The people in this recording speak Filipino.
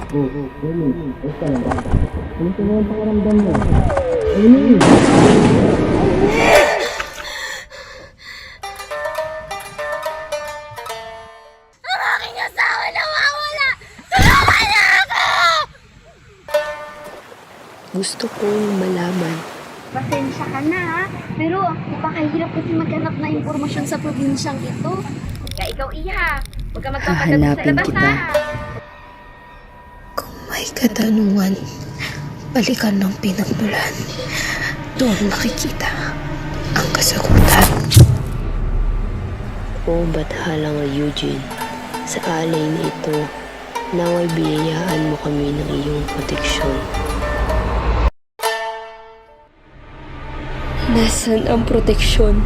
Jenny, basta na ba? Kumusta na ang pakiramdam mo? Jenny! Ang aking asawa nawawala! Tulungan niyo ako! Gusto kong malaman. Pasensya ka na ha, pero napakahirap kasi maghanap na impormasyon sa probinsyang ito. Kaya ikaw iya, huwag ka magpapadabog sa Hahanapin labas kita. ha. Kung may katanungan, balikan ng pinagmulan. Doon makikita ang kasagutan. O bathala nga Eugene, sa alay na ito, naway biyayaan mo kami ng iyong proteksyon. Nasaan ang proteksyon?